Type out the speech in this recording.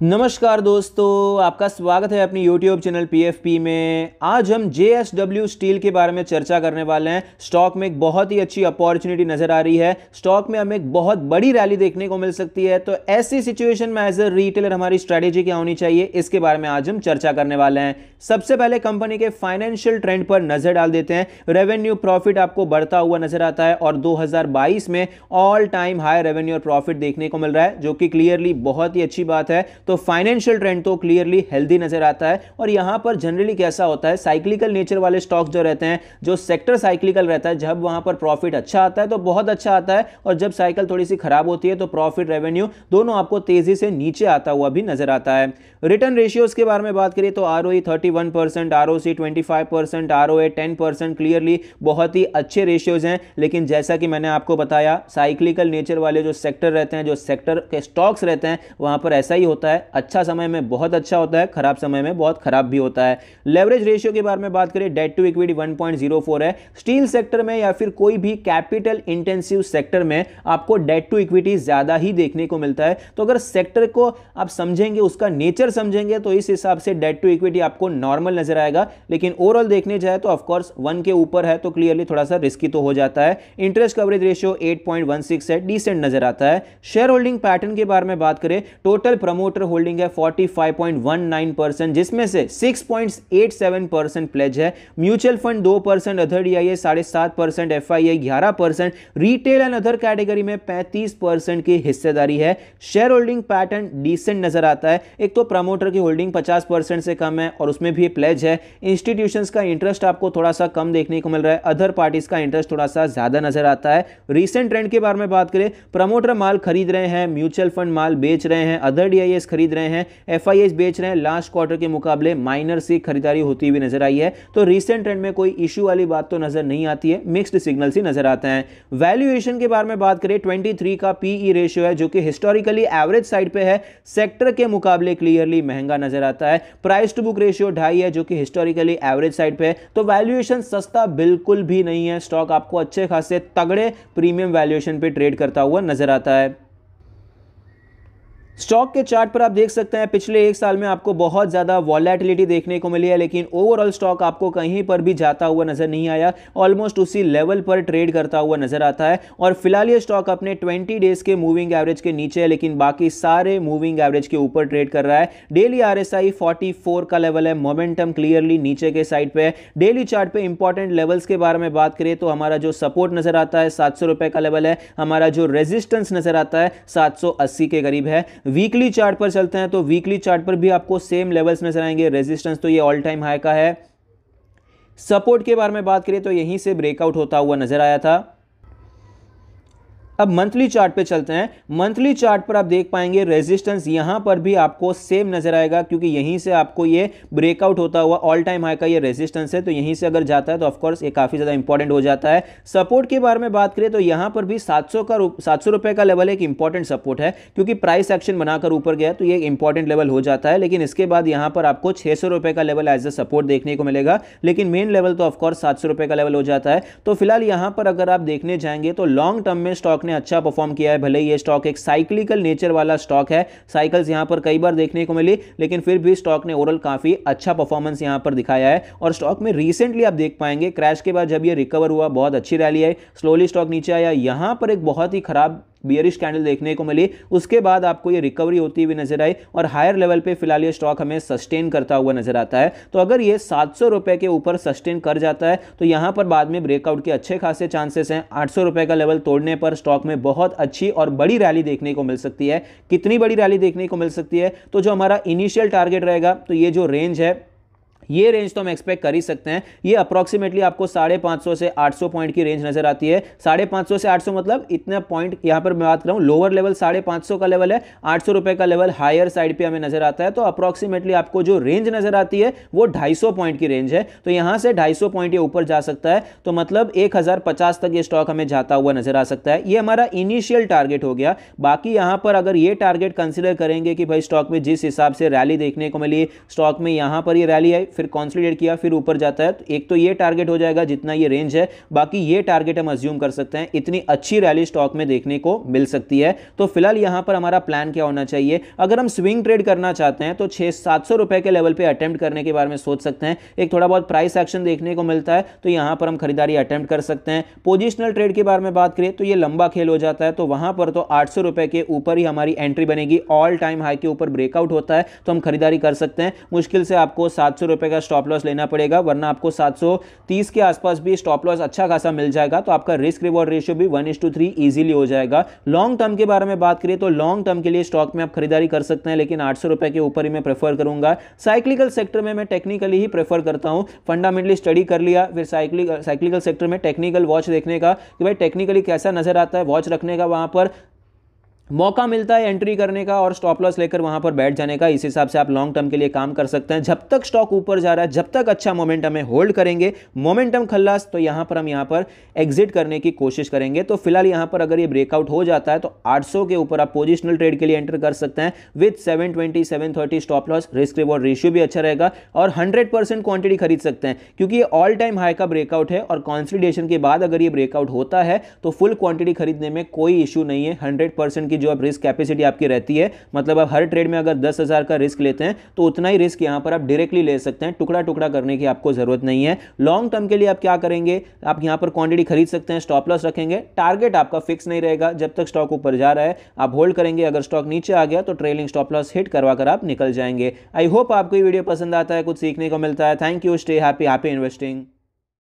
नमस्कार दोस्तों, आपका स्वागत है अपनी YouTube चैनल PFP में। आज हम JSW स्टील के बारे में चर्चा करने वाले हैं। स्टॉक में एक बहुत ही अच्छी अपॉर्चुनिटी नजर आ रही है। स्टॉक में हमें एक बहुत बड़ी रैली देखने को मिल सकती है, तो ऐसी सिचुएशन में एज अ रिटेलर हमारी स्ट्रैटेजी क्या होनी चाहिए, इसके बारे में आज हम चर्चा करने वाले हैं। सबसे पहले कंपनी के फाइनेंशियल ट्रेंड पर नजर डाल देते हैं। रेवेन्यू प्रॉफिट आपको बढ़ता हुआ नजर आता है और 2022 में ऑल टाइम हाई रेवेन्यू और प्रॉफिट देखने को मिल रहा है, जो कि क्लियरली बहुत ही अच्छी बात है। तो फाइनेंशियल ट्रेंड तो क्लियरली हेल्दी नजर आता है। और यहां पर जनरली कैसा होता है, साइक्लिकल नेचर वाले स्टॉक्स जो रहते हैं, जो सेक्टर साइक्लिकल रहता है, जब वहां पर प्रॉफिट अच्छा आता है तो बहुत अच्छा आता है, और जब साइकिल थोड़ी सी खराब होती है तो प्रॉफिट रेवेन्यू दोनों आपको तेजी से नीचे आता हुआ भी नजर आता है। रिटर्न रेशियोज के बारे में बात करें तो ROE 31%, ROC 25%, ROA 10%, क्लियरली बहुत ही अच्छे रेशियोज हैं। लेकिन जैसा कि मैंने आपको बताया, साइक्लिकल नेचर वाले जो सेक्टर रहते हैं, जो सेक्टर के स्टॉक्स रहते हैं, वहां पर ऐसा ही होता है। अच्छा समय में बहुत अच्छा होता है, खराब समय में बहुत खराब भी होता है। लेवरेज रेशियो के बारे में बात करें, डेट टू इक्विटी 1.04 है। स्टील सेक्टर में या फिर कोई भी कैपिटल इंटेंसिव सेक्टर में आपको डेट टू इक्विटी ज्यादा ही देखने को मिलता है। तो अगर सेक्टर को आप समझेंगे, उसका नेचर समझेंगे, तो इस हिसाब से डेट टू इक्विटी आपको नॉर्मल नजर आएगा। लेकिन ओवरऑल देखने जाए तो ऑफकोर्स 1 के ऊपर है तो क्लियरली थोड़ा सा रिस्की तो हो जाता है। इंटरेस्ट कवरेज रेशियो 8.16 है, डिसेंट नजर आता है। शेयर होल्डिंग पैटर्न के बारे में बात करें, टोटल प्रमोटर होल्डिंग है 45.19%, जिसमें से 6.87% प्लेज है। Mutual fund 2%, other DIA 7.5%, FII 11%, retail and other category में 35% की हिस्सेदारी है। शेयर होल्डिंग पैटर्न डिसेंट नजर आता है। एक तो प्रमोटर की होल्डिंग 50% से कम है और उसमें भी प्लेज है। इंस्टीट्यूशंस का इंटरेस्ट आपको थोड़ा सा कम देखने को मिल रहा है, अदर पार्टीज का इंटरेस्ट थोड़ा सा ज्यादा नजर आता है। रीसेंट ट्रेंड के बारे में बात करें, प्रमोटर माल खरीद रहे हैं, म्यूचुअल फंड माल बेच रहे हैं, अदर DIAs खरीद रहे हैं, FIIs बेच रहे हैं। लास्ट क्वार्टर के मुकाबले माइनर सी खरीदारी होती हुई नजर आई है। तो रीसेंट ट्रेंड में कोई इशू वाली बात तो नजर नहीं आती है, मिक्स्ड सिग्नल ही नजर आते हैं। वैल्यूएशन के बारे में बात करें, 23 का PE रेशियो है, जो कि हिस्टोरिकली एवरेज साइड पे है, सेक्टर के मुकाबले क्लियरली महंगा नजर आता है। प्राइस टू बुक रेशियो 2.5 है, जो कि हिस्टोरिकली एवरेज साइड पे है। तो वैल्यूएशन सस्ता बिल्कुल भी नहीं है। स्टॉक आपको अच्छे खासे तगड़े प्रीमियम वैल्यूएशन पे ट्रेड करता हुआ नजर आता है। स्टॉक के चार्ट पर आप देख सकते हैं, पिछले 1 साल में आपको बहुत ज्यादा वॉलेटिलिटी देखने को मिली है, लेकिन ओवरऑल स्टॉक आपको कहीं पर भी जाता हुआ नजर नहीं आया। ऑलमोस्ट उसी लेवल पर ट्रेड करता हुआ नजर आता है। और फिलहाल ये स्टॉक अपने 20 डेज के मूविंग एवरेज के नीचे है, लेकिन बाकी सारे मूविंग एवरेज के ऊपर ट्रेड कर रहा है। डेली RSI 44 का लेवल है, मोमेंटम क्लियरली नीचे के साइड पे है। डेली चार्ट पे इंपॉर्टेंट लेवल्स के बारे में बात करें तो हमारा जो सपोर्ट नजर आता है 700 रुपए का लेवल है। हमारा जो रेजिस्टेंस नजर आता है 780 के करीब है। वीकली चार्ट पर चलते हैं तो वीकली चार्ट पर भी आपको सेम लेवल्स नजर आएंगे। रेजिस्टेंस तो ये ऑल टाइम हाई का है। सपोर्ट के बारे में बात करें तो यहीं से ब्रेकआउट होता हुआ नजर आया था। अब मंथली चार्ट पे चलते हैं। मंथली चार्ट पर आप देख पाएंगे रेजिस्टेंस यहां पर भी आपको सेम नजर आएगा, क्योंकि यहीं से आपको ये ब्रेकआउट होता हुआ ऑल टाइम हाई का ये रेजिस्टेंस है। तो यहीं से अगर जाता है तो ऑफकोर्स ये काफी ज्यादा इंपॉर्टेंट हो जाता है। सपोर्ट के बारे में बात करें तो यहां पर भी 700 रुपए का लेवल एक इंपॉर्टेंट सपोर्ट है, क्योंकि प्राइस एक्शन बनाकर ऊपर गया तो ये एक इंपॉर्टेंट लेवल हो जाता है। लेकिन इसके बाद यहां पर आपको 600 रुपए का लेवल एज अ सपोर्ट देखने को मिलेगा, लेकिन मेन लेवल तो ऑफकोर्स 700 रुपए का लेवल हो जाता है। तो फिलहाल यहां पर अगर आप देखने जाएंगे तो लॉन्ग टर्म में स्टॉक ने अच्छा परफॉर्म किया है। भले ये स्टॉक एक साइक्लिकल नेचर वाला स्टॉक है, साइकिल्स यहां पर कई बार देखने को मिली, लेकिन फिर भी स्टॉक ने ओवरऑल काफी अच्छा परफॉर्मेंस यहां पर दिखाया है। और स्टॉक में रिसेंटली आप देख पाएंगे क्रैश के बाद जब ये रिकवर हुआ, बहुत अच्छी रैली है, स्लोली स्टॉक नीचे आया, यहां पर एक बहुत ही खराब बियरिश कैंडल देखने को मिली, उसके बाद आपको ये रिकवरी होती हुई नजर आई और हायर लेवल पे फिलहाल ये स्टॉक हमें सस्टेन करता हुआ नजर आता है। तो अगर ये 700 रुपए के ऊपर सस्टेन कर जाता है तो यहां पर बाद में ब्रेकआउट के अच्छे खासे चांसेस हैं। 800 रुपए का लेवल तोड़ने पर स्टॉक में बहुत अच्छी और बड़ी रैली देखने को मिल सकती है। कितनी बड़ी रैली देखने को मिल सकती है, तो जो हमारा इनिशियल टारगेट रहेगा, तो ये जो रेंज है, ये रेंज तो हम एक्सपेक्ट कर ही सकते हैं। ये अप्रोक्सीमेटली आपको 550 से 800 पॉइंट की रेंज नजर आती है। 550 से 800 मतलब इतना पॉइंट यहां पर मैं बात कर रहा हूं। लोअर लेवल 550 का लेवल है, 800 रुपए का लेवल हायर साइड पे हमें नजर आता है। तो अप्रोक्सीमेटली आपको जो रेंज नजर आती है वो 250 पॉइंट की रेंज है। तो यहां से 250 पॉइंट ये ऊपर जा सकता है, तो मतलब 1050 तक ये स्टॉक हमें जाता हुआ नजर आ सकता है। ये हमारा इनिशियल टारगेट हो गया। बाकी यहां पर अगर ये टारगेट कंसिडर करेंगे कि भाई स्टॉक में जिस हिसाब से रैली देखने को मिली, स्टॉक में यहां पर ये रैली आई, फिर कंसोलिडेट किया, फिर ऊपर जाता है, तो एक तो ये टारगेट हो जाएगा जितना ये रेंज है, बाकी ये टारगेट हम अज्यूम कर सकते हैं। इतनी अच्छी रैली स्टॉक में देखने को मिल सकती है। तो फिलहाल यहां पर हमारा प्लान क्या होना चाहिए, अगर हम स्विंग ट्रेड करना चाहते हैं तो 600-700 रुपए के लेवल पे अटेम्प्ट करने के बारे में सोच सकते हैं। एक थोड़ा बहुत प्राइस एक्शन देखने को मिलता है तो यहां पर हम खरीदारी अटेम्प्ट कर सकते हैं। पोजिशनल ट्रेड के बारे में बात करें तो ये लंबा खेल हो जाता है, तो वहां पर तो 800 रुपए के ऊपर ही हमारी एंट्री बनेगी। ऑल टाइम हाई के ऊपर ब्रेकआउट होता है तो हम खरीदारी कर सकते हैं। मुश्किल से आपको 700 रुपए का स्टॉप लॉस लेना पड़ेगा, वरना आपको 730 के आसपास भी स्टॉप लॉस अच्छा खासा मिल जाएगा। तो आपका रिस्क रिवॉर्ड रेशियो भी 1:3 इजीली हो जाएगा। लॉन्ग टर्म के बारे में बात करें तो लॉन्ग टर्म के लिए स्टॉक में आप खरीदारी कर सकते हैं, लेकिन 800 रुपए के ऊपर ही मैं प्रेफर करूंगा। साइक्लिकल सेक्टर में मैं टेक्निकली ही प्रेफर करता हूं। फंडामेंटली स्टडी कर लिया, फिर साइक्लिकल सेक्टर में टेक्निकल वॉच देखने का कि भाई टेक्निकली कैसा नजर आता है, वॉच रखने का, वहां पर मौका मिलता है एंट्री करने का और स्टॉप लॉस लेकर वहां पर बैठ जाने का। इस हिसाब से आप लॉन्ग टर्म के लिए काम कर सकते हैं। जब तक स्टॉक ऊपर जा रहा है, जब तक अच्छा मोमेंटम है, होल्ड करेंगे। मोमेंटम खल्लास तो यहां पर हम यहां पर एग्जिट करने की कोशिश करेंगे। तो फिलहाल यहां पर अगर ये ब्रेकआउट हो जाता है तो 800 के ऊपर आप पोजिशनल ट्रेड के लिए एंटर कर सकते हैं with 720-730 stop loss. Risk reward ratio भी अच्छा रहेगा और 100% क्वांटिटी खरीद सकते हैं, क्योंकि ये ऑल टाइम हाई का ब्रेकआउट है और कंसोलिडेशन के बाद अगर ये ब्रेकआउट होता है तो फुल क्वांटिटी खरीदने में कोई इशू नहीं है। 100% की जो आप रिस्क कैपेसिटी आपकी रहती है, मतलब आप हर ट्रेड में अगर 10,000 का रिस्क लेते हैं तो उतना ही रिस्क यहां पर आप डायरेक्टली ले सकते हैं। टुकड़ा टुकड़ा करने की आपको जरूरत नहीं है। लॉन्ग टर्म के लिए आप क्या करेंगे, आप यहां पर क्वांटिटी खरीद सकते हैं, स्टॉप लॉस रखेंगे। टारगेट आपका फिक्स नहीं रहेगा, जब तक स्टॉक ऊपर जा रहा है आप होल्ड करेंगे। अगर स्टॉक नीचे आ गया तो ट्रेलिंग स्टॉप लॉस हिट करवा कर आप निकल जाएंगे। आई होप आपको ये वीडियो पसंद आता है, कुछ सीखने को मिलता है। Thank you, stay happy, happy investing.